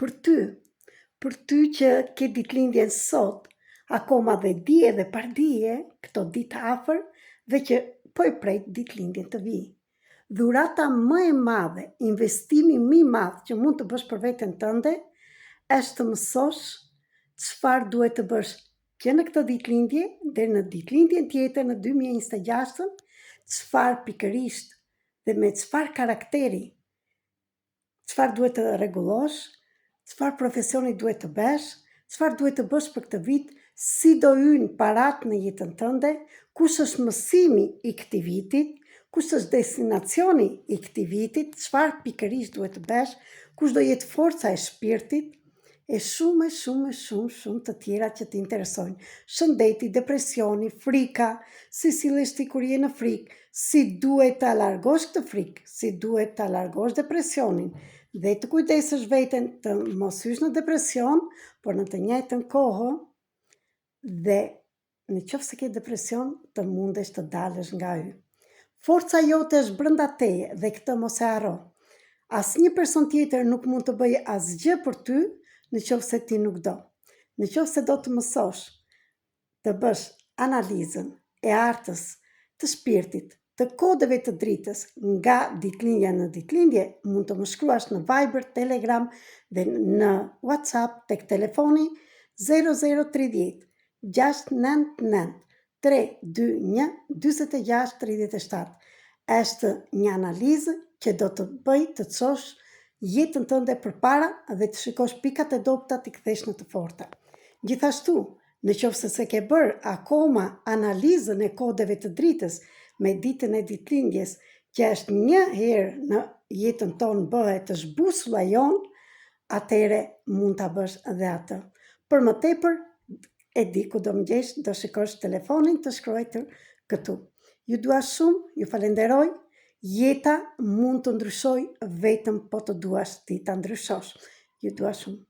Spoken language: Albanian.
për ty që ke ditëlindjen sot, akoma dhe dije dhe pardije, këto ditë afër, dhe që po e pret ditëlindjen të vi. Dhurata më e madhe, investimi më i madh që mund të bësh për veten tënde, është të mësosh çfarë duhet të bësh që në këtë ditëlindje deri në ditëlindjen tjetër në 2026, çfarë pikërisht dhe me çfarë karakteri, çfarë duhet të rregullosh, çfarë profesioni duhet të bësh, çfarë duhet të bësh për këtë vit, si do hyjnë parat në jetën tënde, kush është mësimi i këtij vitit, kush është destinacioni i këtij vitit, çfarë pikërisht duhet të bësh, kush do jetë forca e shpirtit, e shumë të tjera që të interesojnë. Shëndeti, depresioni, frika, si sillesh ti kur je në frikë, si duhet ta largosh këtë frikë, si duhet ta largosh depresionin, dhe të kujdesesh veten të mos hysh në depresion, por në të njëjtën kohë dhe në qoftë se ke depresion të mundesh të dalësh nga ai. Forca jote është brenda teje dhe këtë mos e harro. Asnjë person tjetër nuk mund të bëjë asgjë për ty në qoftë se ti nuk do. Në qoftë se do të mësosh të bësh analizën e artës të shpirtit, të kodeve të dritës nga ditëlindja në ditëlindje, mund të më shkruash në Viber, Telegram dhe në WhatsApp tek telefoni 0030 699 321 46 37. Është një analizë që do të bëj të çosh jetën tënde përpara dhe të shikosh pikat e dobta t'i kthesh në të forta. Gjithashtu, në qoftë se ke bërë akoma analizën e kodeve të dritës me ditën e ditëlindjes, që është një herë në jetën tonë bëhet është busulla jonë, atëre mund ta bësh edhe atë. Për më tepër, e di ku do më gjesh, do shikosh telefonin të shkruar këtu. Ju dua shumë, ju falenderoj. Jeta mund të ndryshoj vetëm po të duash ti ta ndryshosh. Ju dua shumë.